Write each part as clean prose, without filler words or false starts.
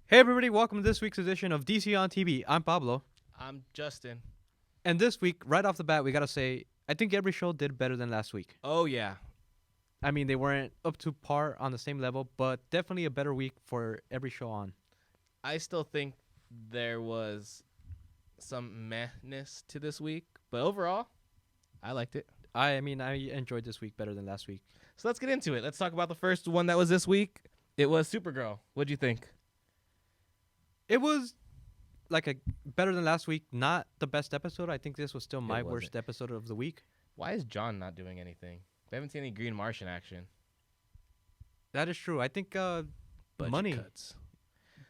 Hey everybody, welcome to this week's edition of DC on TV. I'm Pablo. I'm Justin. And this week, right off the bat, we gotta say, I think every show did better than last week. Oh, yeah. I mean, they weren't up to par on the same level, but definitely a better week for every show on. I still think there was some mehness to this week, but overall, I liked it. I mean, I enjoyed this week better than last week. So let's get into it. Let's talk about the first one that was this week. It was Supergirl. What'd you think? It was like a better than last week, not the best episode. I think this was still my wasn't. worst episode of the week. Why is John not doing anything? We haven't seen any Green Martian action. That is true. I think Budget money. cuts.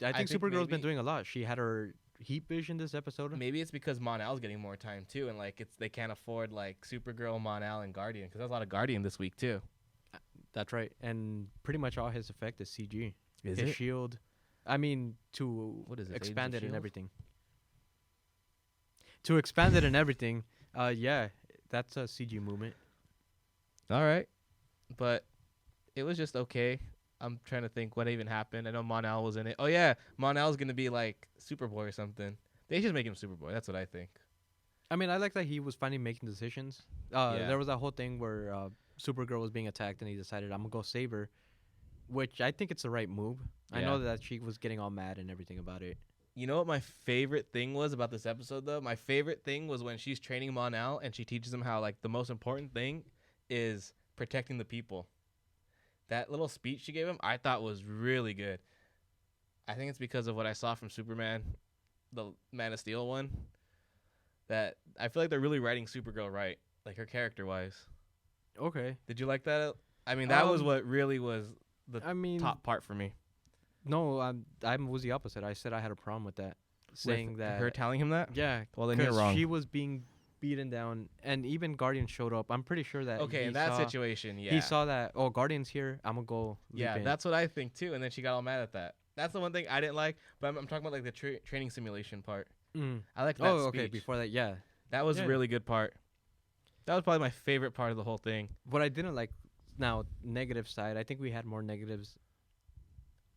I think think Supergirl's been maybe- doing a lot. She had her heat vision this episode. Maybe it's because Mon-El's getting more time, too, and they can't afford, Supergirl, Mon-El, and Guardian, because there's a lot of Guardian this week, too. That's right. And pretty much all his effect is CG. Is His it? shield. I mean, to What is it, expand Agents it of and S.H.I.E.L.D.? everything. To expand it and everything, yeah, that's a CG movement. All right. But it was just okay. I'm trying to think what even happened. I know Mon-El was in it. Oh, yeah. Mon-El's going to be like Superboy or something. They should make him Superboy. That's what I think. I mean, I like that he was finally making decisions. Yeah. There was that whole thing where Supergirl was being attacked and he decided, I'm going to go save her, which I think it's the right move. I know Yeah. that she was getting all mad and everything about it. You know what my favorite thing was about this episode, though? My favorite thing was when she's training Mon-El and she teaches him how, the most important thing is protecting the people. That little speech she gave him, I thought was really good. I think it's because of what I saw from Superman, the Man of Steel one, that I feel like they're really writing Supergirl right, her character-wise. Okay. Did you like that? I mean, that was Um, what really was the I mean, top part for me. no, I was the opposite. I said I had a problem with that. Saying With that. her telling him that? Yeah. Well, then you're 'cause wrong. She was being beaten down, and even Guardian showed up. I'm pretty sure that. Okay, he in that saw, situation, yeah. He saw that. Oh, Guardian's here. I'm gonna go. Yeah, leap in. that's what I think too. And then she got all mad at that. That's the one thing I didn't like. But I'm talking about the training simulation part. Mm. I like that. Oh, okay. speech. Before that, yeah. That was Yeah. a really good part. That was probably my favorite part of the whole thing. What I didn't like, now negative side. I think we had more negatives.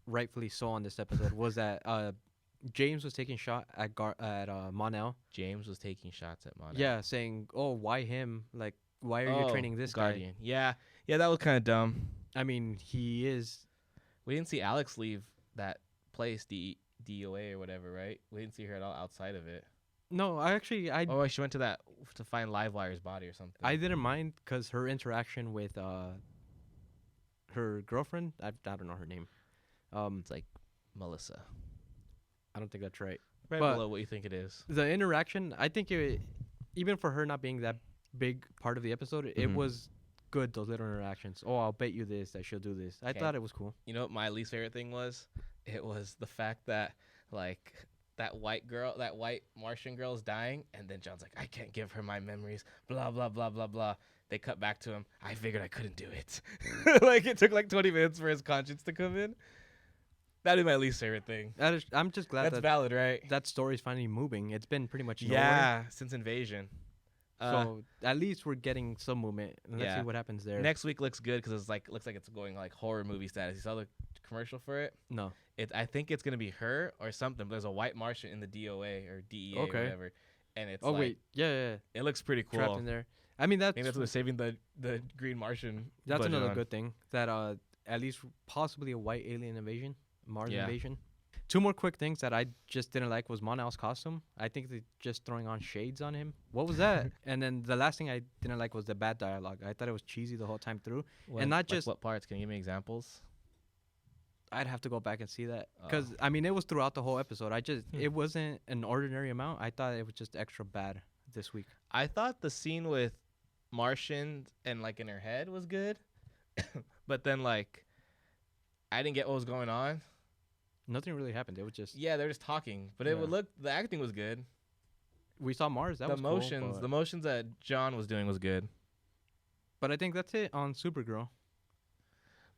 Rightfully so on this episode was that James was taking shot at Mon-El. James was taking shots at Mon-El. Yeah, saying, "Oh, why him? Like, why are you training this Guardian? Yeah, that was kind of dumb. guy?" I mean, he is. We didn't see Alex leave that place, DOA or whatever, right? We didn't see her at all outside of it. No, I She went to find Livewire's body or something. I didn't mind because her interaction with her girlfriend. I don't know her name. It's like Melissa. I don't think that's right. Right But- below what you think it is. The interaction, I think even for her not being that big part of the episode, it Mhm. was good, those little interactions. Oh, I'll bet you this, that she'll do this. I 'Kay. thought it was cool. You know what my least favorite thing was? It was the fact that that white Martian girl is dying, and then John's like, I can't give her my memories, blah blah blah blah blah. They cut back to him. I figured I couldn't do it. It took 20 minutes for his conscience to come in. That'd be my least favorite thing. I'm just glad That's that valid, right? that story's finally moving. It's been pretty much nowhere. Yeah, since Invasion. So at least we're getting some movement. And let's yeah. see what happens there. Next week looks good because looks like it's going horror movie status. You saw the commercial for it? No. I think it's gonna be her or something. But there's a white Martian in the DOA or DEA or Okay. whatever, and it's Oh wait, yeah. it looks pretty cool. Trapped in there. I mean Maybe that's what they're saving the Green Martian. that's budget another on. good thing that at least possibly a white alien invasion, Mars Yeah. invasion. Two more quick things that I just didn't like was Mon-El's costume. I think they're just throwing on shades on him. What was that? And then the last thing I didn't like was the bad dialogue. I thought it was cheesy the whole time through. And not just- what parts. Can you give me examples? I'd have to go back and see that Oh. because I mean it was throughout the whole episode. Hmm. It wasn't an ordinary amount. I thought it was just extra bad this week. I thought the scene with Martian and in her head was good, but then I didn't get what was going on. Nothing really happened. It was just Yeah, they're just talking, but Yeah. the acting was good. we saw Mars. That the was motions, cool, the motions that John was doing was good. but I think that's it on Supergirl.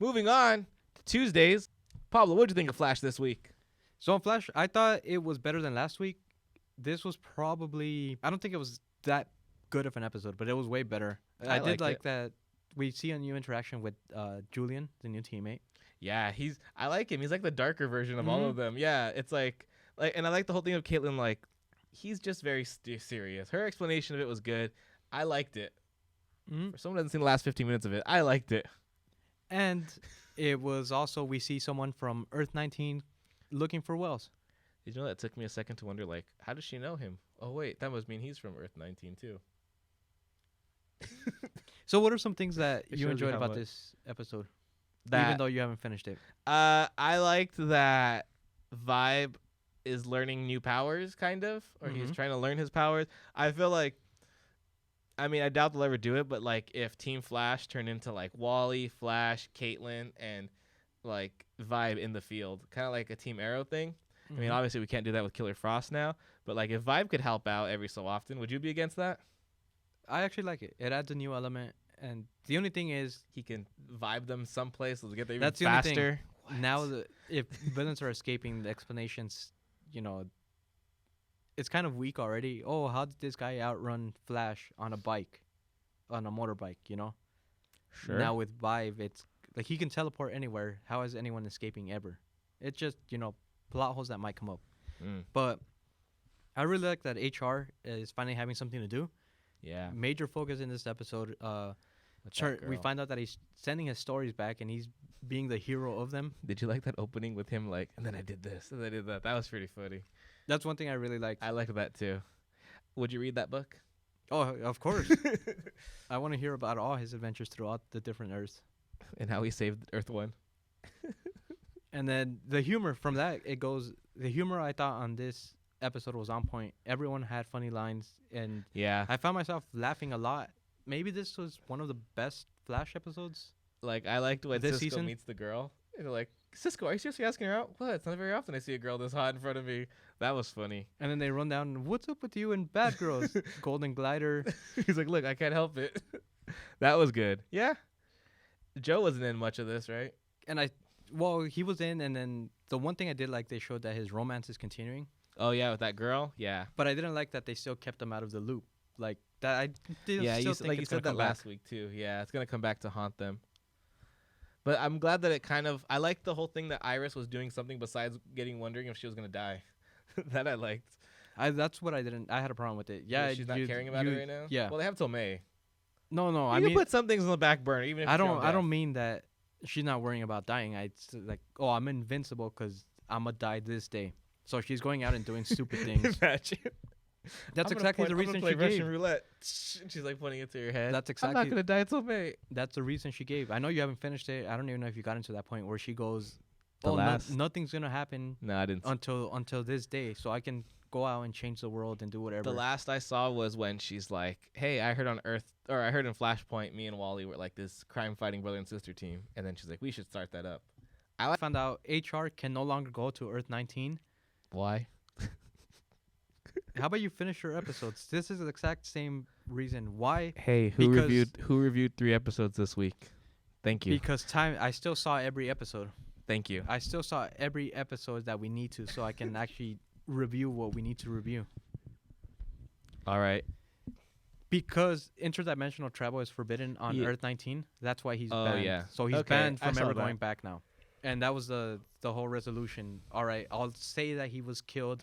Moving on to Tuesdays. Pablo, what'd you think of Flash this week? So on Flash, I thought it was better than last week. This was probably I don't think it was that good of an episode, but it was way better. I I did liked like it. that we see a new interaction with Julian, the new teammate. Yeah, I like him. He's like the darker version of all of them. Yeah, it's like, and I like the whole thing of Caitlyn. Like, he's just very serious. Her explanation of it was good. I liked it. For someone who hasn't seen the last 15 minutes of it, I liked it. And it was also, we see someone from Earth 19 looking for Wells. Did you know that took me a second to wonder, like, how does she know him? Oh, wait, that must mean he's from Earth 19, too. So what are some things that you enjoyed about this episode, even though you haven't finished it? I liked that Vibe is learning new powers, kind of, or he's trying to learn his powers. I feel like, I mean, I doubt they'll ever do it, but, like, if Team Flash turned into, like, Wally, Flash, Caitlyn, and, like, Vibe in the field, kind of like a Team Arrow thing. I mean, obviously we can't do that with Killer Frost now, but like if Vibe could help out every so often, would you be against that? I actually like it. It adds a new element, and the only thing is he can vibe them someplace to get there even that's faster. The only thing. Now, if villains are escaping, the explanations, you know, it's kind of weak already. Oh, how did this guy outrun Flash on a bike, on a motorbike? You know. Sure. Now with Vibe, it's like he can teleport anywhere. How is anyone escaping ever? It's just, you know, plot holes that might come up. But I really like that HR is finally having something to do. Yeah. Major focus in this episode. We find out that he's sending his stories back and he's being the hero of them. Did you like that opening with him like, and then I did this, and then I did that? That was pretty funny. That's one thing I really liked. I liked that too. Would you read that book? Oh, of course. I want to hear about all his adventures throughout the different Earths. And how he saved Earth 1. And then the humor from that, the humor I thought on this episode was on point. Everyone had funny lines, and yeah, I found myself laughing a lot. Maybe this was one of the best Flash episodes. Like, I liked when this Cisco season meets the girl. And they're like, Cisco, are you seriously asking her out? What? It's not very often I see a girl this hot in front of me. That was funny. And then they run down, what's up with you and Bad Girls? Golden Glider. He's like, look, I can't help it. That was good. Yeah. Joe wasn't in much of this, right? And he was in, and then the one thing I did like, they showed that his romance is continuing. Oh, yeah, with that girl? Yeah. But I didn't like that they still kept him out of the loop. Like, that I did you said that last week, too. Yeah, it's going to come back to haunt them. But I'm glad that it I liked the whole thing that Iris was doing something besides wondering if she was going to die. That I liked. That's what I had a problem with it. Yeah. She's not caring about it right now? Yeah. Well, they have till May. No, I mean, put some things on the back burner, even if I don't mean that she's not worrying about dying. It's like, oh, I'm invincible because I'm gonna die this day. So she's going out and doing stupid things. Imagine. That's exactly the reason she gave. Roulette. She's like pointing it to your head. That's exactly. I'm not gonna die until May. That's the reason she gave. I know you haven't finished it. I don't even know if you got into that point where she goes, nothing's gonna happen. No, I didn't. Until this day, so I can go out and change the world and do whatever. The last I saw was when she's like, "Hey, I heard in Flashpoint, me and Wally were like this crime-fighting brother and sister team," and then she's like, "We should start that up." I found out HR can no longer go to Earth 19. Why? How about you finish your episodes? This is the exact same reason. Why? Hey, who reviewed 3 episodes this week? Thank you. Because I still saw every episode. Thank you. I still saw every episode that we need to, so I can actually review what we need to review. All right. Because interdimensional travel is forbidden on Earth 19. That's why he's banned. Oh, yeah. So he's banned from ever going back now. And that was the whole resolution. All right, I'll say that he was killed,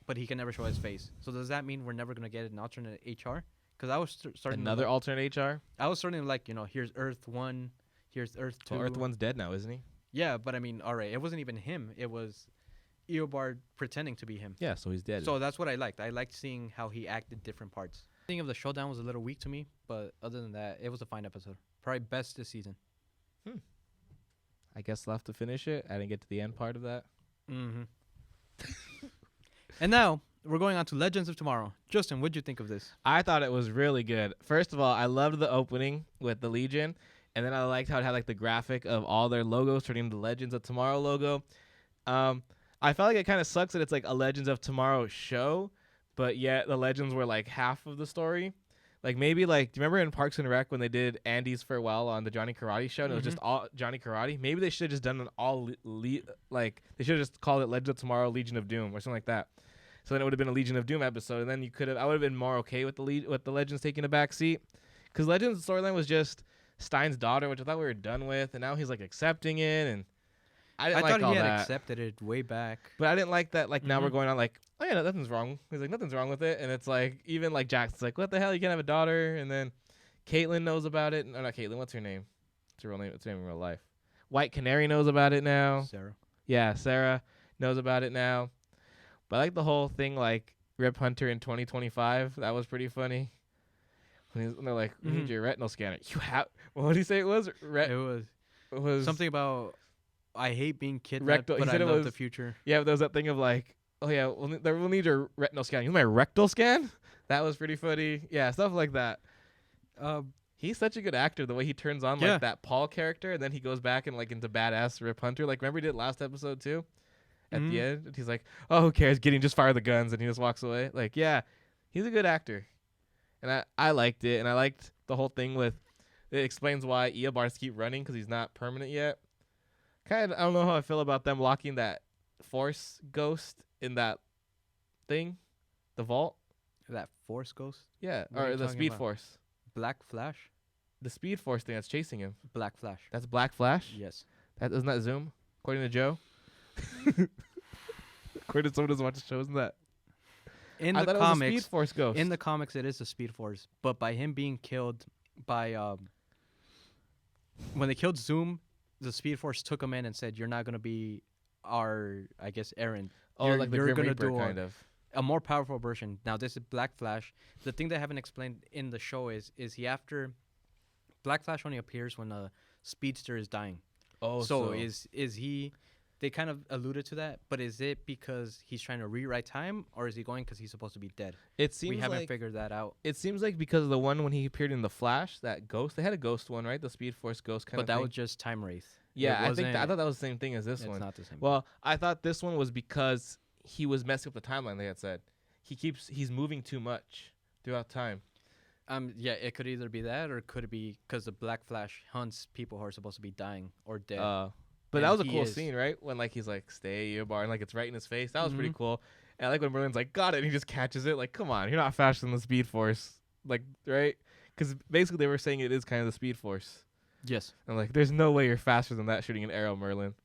but he can never show his face. So does that mean we're never going to get an alternate HR? Because I was starting another alternate HR? I was starting to like, here's Earth 1, here's Earth 2. Well, Earth 1's dead now, isn't he? Yeah, but I mean, all right, it wasn't even him. It was Eobard pretending to be him. Yeah, so he's dead. So that's what I liked. I liked seeing how he acted different parts. The thing of the showdown was a little weak to me, but other than that, it was a fine episode. Probably best this season. I guess I'll have to finish it. I didn't get to the end part of that. Mm-hmm. And now, we're going on to Legends of Tomorrow. Justin, what'd you think of this? I thought it was really good. First of all, I loved the opening with the Legion, and then I liked how it had like the graphic of all their logos turning into Legends of Tomorrow logo. I felt like it kind of sucks that it's like a Legends of Tomorrow show, but yet the Legends were like half of the story. Like maybe like, do you remember in Parks and Rec when they did Andy's farewell on the Johnny Karate show and it was just all Johnny Karate? Maybe they should have just done an all like they should have just called it Legends of Tomorrow Legion of Doom or something like that. So then it would have been a Legion of Doom episode, and then I would have been more okay with the Legends taking a back seat, because Legends storyline was just Stein's daughter, which I thought we were done with, and now he's like accepting it, and I didn't I like thought all he had that. accepted it way back. But I didn't like that. Like now we're Mhm. going on like, oh yeah, no, nothing's wrong. He's like, nothing's wrong with it, and it's like even like Jackson's like, what the hell? You can't have a daughter, and then Caitlyn knows about it. No, not Caitlyn. What's her name? It's her real name. It's her name in real life. White Canary knows about it now. Sarah. Yeah, Sarah knows about it now. But I like the whole thing, like Rip Hunter in 2025. That was pretty funny. When they're like, we need your retinal scanner. You have. What did he say it was? It was something about I hate being kidnapped, rectal. He but I said it love was the future. Yeah, there was that thing of like, oh yeah, we'll need your retinal scan. You need my rectal scan? That was pretty funny. Yeah, stuff like that. He's such a good actor. The way he turns on like that Paul character, and then he goes back and like into badass Rip Hunter. Like remember he did last episode too? At the end, and he's like, "Oh, who cares? Gideon, just fire the guns," and he just walks away. Like, yeah, he's a good actor, and I liked it, and I liked the whole thing with it explains why Eobars keep running because he's not permanent yet. Kind of, I don't know how I feel about them locking that Force ghost in that thing, the vault. That Force ghost? Yeah, What are or you the talking Speed about? Force. Black Flash? The Speed Force thing that's chasing him. Black Flash. That's Black Flash. Yes. That isn't that Zoom, according to Joe. According to someone who doesn't watch the show, isn't that? In I the thought it was a comics, Speed Force ghost. in the comics, it is the Speed Force, but by him being killed by when they killed Zoom, the Speed Force took him in and said, "You're not gonna be our, I guess, errand. oh, like the you're Grim gonna Reaper do kind of. a more powerful version." Now this is Black Flash. The thing they haven't explained in the show is he after Black Flash only appears when a speedster is dying. Oh, So is he? They kind of alluded to that, but is it because he's trying to rewrite time, or is he going because he's supposed to be dead? it seems We haven't like figured that out. it seems like because of the one when he appeared in the Flash, that ghost. They had a ghost one, right? The Speed Force ghost kind But of. that thing. was just time wraith. Yeah, It I think I wasn't- thought that was the same thing as this it's one. not the same. Well, I thought this one was because he was messing up the timeline. They had said he's moving too much throughout time. Yeah, it could either be that, or could it be because the Black Flash hunts people who are supposed to be dying or dead? But And that was a he cool is- scene, right? When like he's like, "Stay your bar," and like it's right in his face. That was pretty Mhm. cool. And I like when Merlin's like, "Got it," and he just catches it. Like, come on, you're not faster than the Speed Force, like, right? Because basically they were saying it is kind of the Speed Force. Yes. And like, there's no way you're faster than that shooting an arrow, Merlin.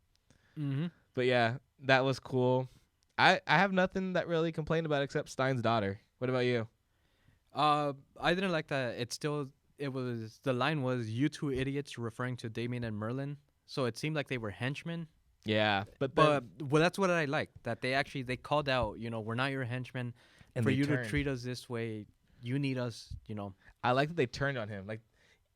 Mm-hmm. But yeah, that was cool. I have nothing that really complained about except Stein's daughter. What about you? I didn't like that. The line was "you two idiots," referring to Damien and Merlin. So it seemed like they were henchmen. Yeah, but Well, that's what I like. That they called out. We're not your henchmen. and For they you turned. to treat us this way, you need us. I like that they turned on him. Like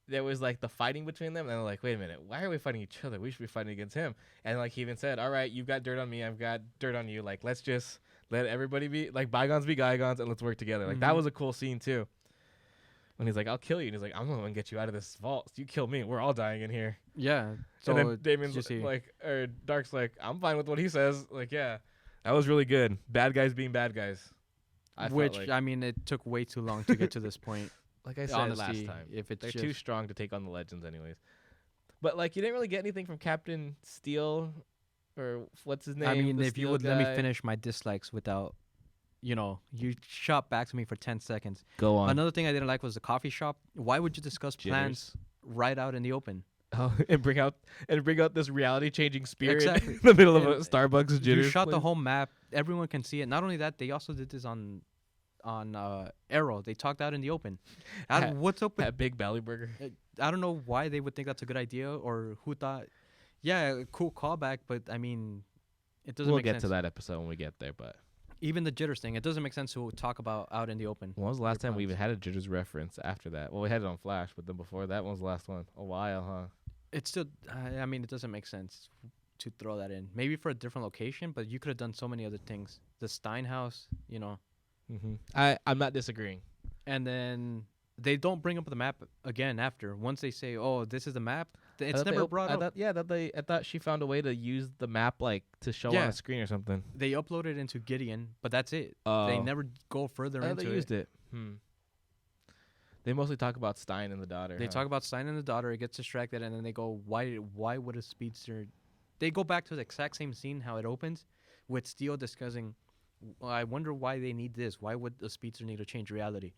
there was like the fighting between them, and they're like, "Wait a minute, why are we fighting each other? We should be fighting against him." And like he even said, "All right, you've got dirt on me, I've got dirt on you. Like let's just let everybody be like bygones be bygones, and let's work together." Like that Mhm. was a cool scene too. When he's like, "I'll kill you," and he's like, "I'm gonna get you out of this vault. You kill me, we're all dying in here." Yeah. So and then Damien's just see. like, or Dark's like, "I'm fine with what he says." Like, yeah, that was really good. Bad guys being bad guys. I felt like, I mean, it took way too long to get to this point. like I said Honestly, last time, if it's they're just too strong to take on the Legends, anyways. But like, you didn't really get anything from Captain Steel, or what's his name? I mean, the if you Steel would let me guy? finish my dislikes without, you shot back to me for 10 seconds. Go on. Another thing I didn't like was the coffee shop. Why would you discuss plans right out in the open? Oh, and bring out this reality changing spirit Exactly. in the middle of And a Starbucks You jitters shot the place. whole map. Everyone can see it. Not only that, they also did this on Arrow. They talked out in the open. What's up with That big belly burger. I don't know why they would think that's a good idea, or who thought. Yeah, cool callback, but I mean, it doesn't We'll make get sense. to that episode when we get there. But Even the jitters thing, it doesn't make sense to talk about out in the open. when was the last Your time we even plans. had a jitters reference after that? Well, we had it on Flash, but then before that one was the last one. A while, huh? It's still, I mean, it doesn't make sense to throw that in. Maybe for a different location, but you could have done so many other things. The Stein house, Mm-hmm. I'm not disagreeing. and then they don't bring up the map again after. Once they say, "Oh, this is the map," it's never brought up. I thought she found a way to use the map like to show on Yeah. a screen or something. They upload it into Gideon, but that's it. They Oh. never go further I thought into they it. used it. They mostly talk about Stein and the daughter. They huh? talk about Stein and the daughter. It gets distracted, and then they go, "Why would a speedster?" They go back to the exact same scene how it opens, with Steel discussing. I wonder why they need this. Why would a speedster need to change reality?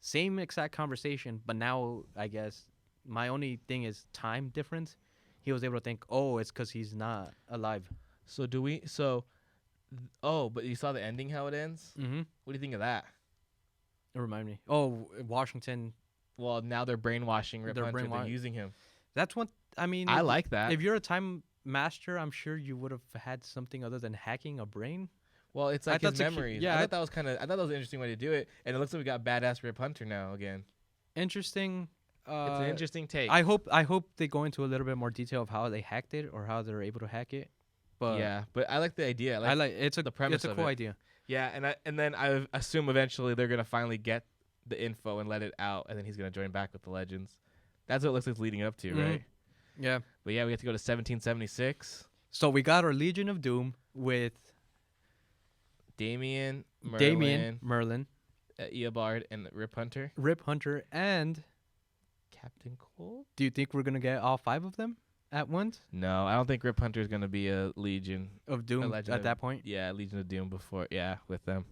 Same exact conversation, but now I guess my only thing is time difference. he was able to think, oh, it's because he's not alive. So but you saw the ending, how it ends? Mm-hmm. What do you think of that? Remind me. Oh, Washington. Well, now they're brainwashing Rip Hunter. They're using him. That's what I mean. I like that. If you're a time master, I'm sure you would have had something other than hacking a brain. Well, it's like his memories. Yeah, I thought that was an interesting way to do it, and it looks like we got badass Rip Hunter now again. Interesting. It's an interesting take. I hope they go into a little bit more detail of how they hacked it or how they're able to hack it. But yeah, but I like the idea. It's the premise. It's a cool idea. Yeah, and then I assume eventually they're gonna finally get the info and let it out, and then he's gonna join back with the Legends. That's what it looks like it's leading up to, right? Yeah. But yeah, we have to go to 1776. So we got our Legion of Doom with Damian, Merlin, Eobard, and Rip Hunter. And Captain Cold? Do you think we're going to get all 5 of them at once? No, I don't think Rip Hunter is going to be a Legion of Doom at that point. Yeah, Legion of Doom with them.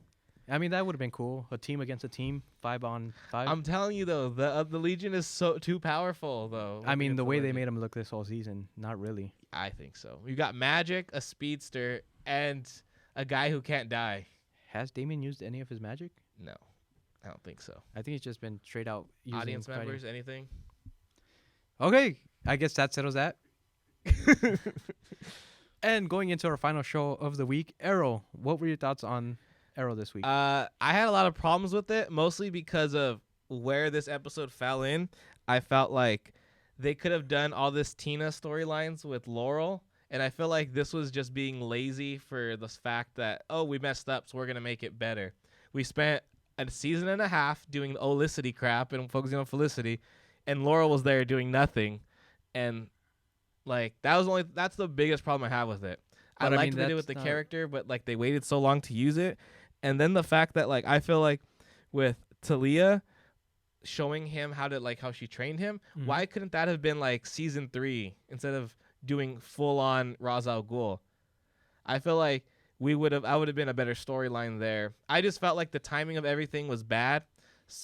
I mean, that would have been cool. A team against a team, 5 on 5. I'm telling you, though, the Legion is so too powerful, though. I mean, the way they made him look this whole season, not really. I think so. You got magic, a speedster, and a guy who can't die. Has Damien used any of his magic? No, I don't think so. I think he's just been straight out using audience members, anything? Okay, I guess that settles that. And going into our final show of the week, Arrow. What were your thoughts on Arrow this week? I had a lot of problems with it, mostly because of where this episode fell in. I felt like they could have done all this Tina storylines with Laurel, and I feel like this was just being lazy for the fact that, oh, we messed up, so we're going to make it better. We spent a season and a half doing the Olicity crap and focusing on Felicity, and Laurel was there doing nothing, and like that's the biggest problem I have with it. I liked what they did with the character, but like they waited so long to use it. And then the fact that like I feel like with Talia showing him how she trained him, why couldn't that have been like season 3 instead of doing full on Ra's al Ghul? I feel like I would have been a better storyline there. I just felt like the timing of everything was bad,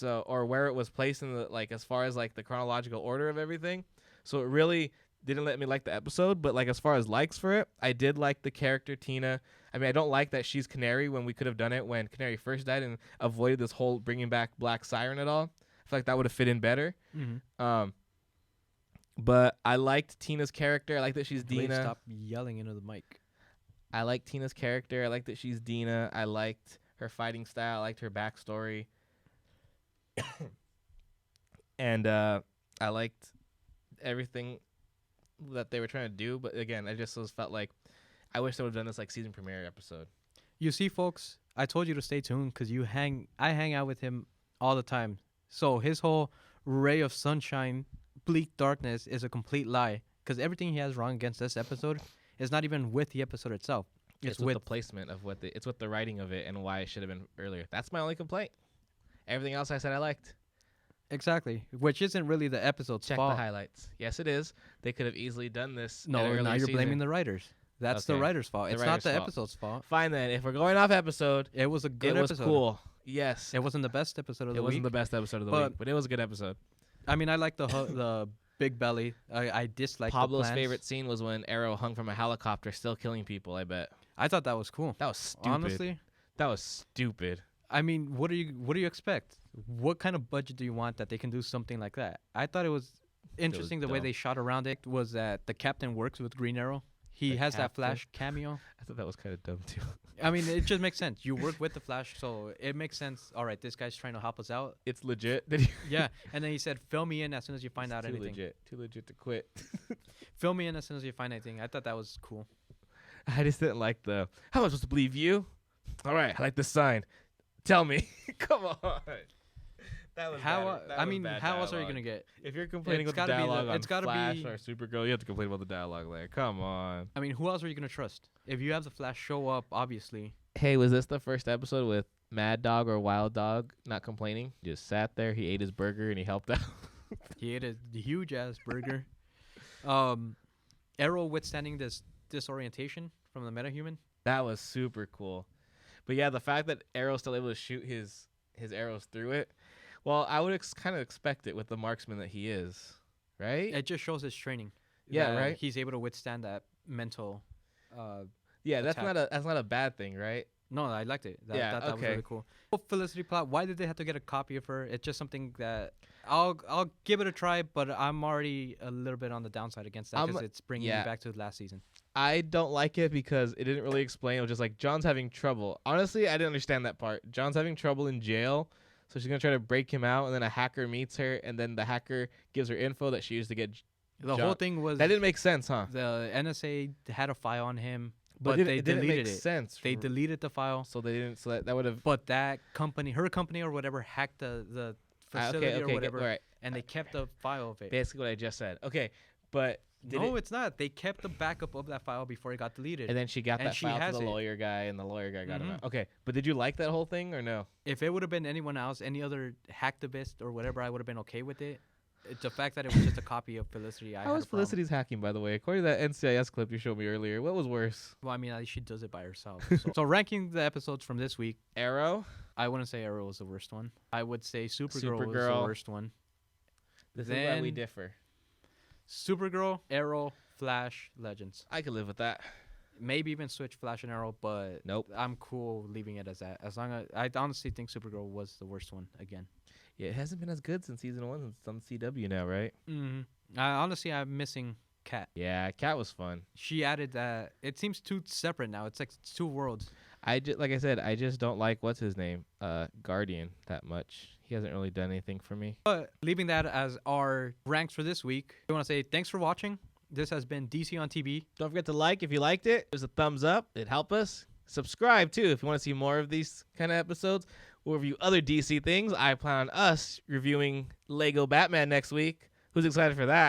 or where it was placed in the as far as like the chronological order of everything. So it really didn't let me like the episode, but like as far as likes for it, I did like the character Tina. I mean, I don't like that she's Canary when we could have done it when Canary first died and avoided this whole bringing back Black Siren at all. I feel like that would have fit in better. But I liked Tina's character. I like that she's Dina. Stop yelling into the mic. I like Tina's character. I like that she's Dina. I liked her fighting style. I liked her backstory. And I liked everything that they were trying to do. But again, I just felt like I wish they would have done this like season premiere episode. You see, folks, I told you to stay tuned because I hang out with him all the time. So his whole ray of sunshine, bleak darkness is a complete lie because everything he has wrong against this episode is not even with the episode itself. It's with the placement of it's with the writing of it and why it should have been earlier. That's my only complaint. Everything else I said I liked. Exactly, which isn't really the episode's fault. Check the highlights. Yes, it is. They could have easily done this. No, now you're blaming the writers. That's the writer's fault. It's not the episode's fault. Fine then. If we're going off episode, it was a good episode. It was cool. Yes. It wasn't the best episode of the week. It wasn't the best episode of the week, but it was a good episode. I mean, I like the big belly. I dislike Pablo's favorite scene was when Arrow hung from a helicopter, still killing people. I bet. I thought that was cool. That was stupid. Honestly, that was stupid. I mean, what do you expect? What kind of budget do you want that they can do something like that? I thought it was interesting the way they shot around it was that the captain works with Green Arrow. He has that Flash cameo. I thought that was kind of dumb too. I mean, it just makes sense. You work with the Flash, so it makes sense. All right, this guy's trying to help us out. It's legit. Yeah, and then he said, "Fill me in as soon as you find out anything." Too legit to quit. Fill me in as soon as you find anything. I thought that was cool. I just didn't like how am I supposed to believe you? All right, I like this sign. Tell me. Come on. That was how else are you gonna get? If you're complaining about the dialogue on Flash or Supergirl, you have to complain about the dialogue there. Come on. I mean, who else are you gonna trust? If you have the Flash show up, obviously. Hey, was this the first episode with Mad Dog or Wild Dog not complaining? Just sat there, he ate his burger, and he helped out. He ate a huge ass burger. Arrow withstanding this disorientation from the metahuman. That was super cool. But yeah, the fact that Arrow's still able to shoot his arrows through it. Well, I would kind of expect it with the marksman that he is, right? It just shows his training. Yeah, that right. He's able to withstand that mental. Yeah, that's attack. not a bad thing, right? No, I liked it. Yeah, That was okay. really cool. Felicity plot. Why did they have to get a copy of her? It's just something that I'll give it a try, but I'm already a little bit on the downside against that because it's bringing me back to the last season. I don't like it because it didn't really explain. It was just like John's having trouble. Honestly, I didn't understand that part. John's having trouble in jail, so she's gonna try to break him out, and then a hacker meets her, and then the hacker gives her info that she used to get. The whole thing was that didn't make sense, huh? The NSA had a file on him. But they it didn't deleted make it. sense. They deleted the file. So they didn't. So that would have. But that company, her company or whatever, hacked the facility or whatever, right. and they kept the file of it. Basically, what I just said. Okay, but it's not. They kept the backup of that file before it got deleted. And then she got that file to the lawyer guy, and the lawyer guy got him out. Okay, but did you like that whole thing or no? If it would have been anyone else, any other hacktivist or whatever, I would have been okay with it. It's the fact that it was just a copy of Felicity. How was Felicity's hacking, by the way? According to that NCIS clip you showed me earlier, what was worse? Well, I mean, she does it by herself. So ranking the episodes from this week. Arrow? I wouldn't say Arrow was the worst one. I would say Supergirl was the worst one. This is where we differ. Supergirl, Arrow, Flash, Legends. I could live with that. Maybe even switch Flash and Arrow, but nope. I'm cool leaving it as that. As long as I honestly think Supergirl was the worst one again. Yeah, it hasn't been as good since season 1. It's on CW now, right? Mm-hmm. Honestly, I'm missing Kat. Yeah, Kat was fun. She added that. It seems too separate now. It's like it's two worlds. Like I said, I just don't like what's his name, Guardian, that much. He hasn't really done anything for me. But leaving that as our ranks for this week, we want to say thanks for watching. This has been DC on TV. Don't forget to like if you liked it. There's a thumbs up. It'd help us. Subscribe, too, if you want to see more of these kind of episodes. We'll review other DC things. I plan on us reviewing Lego Batman next week. Who's excited for that?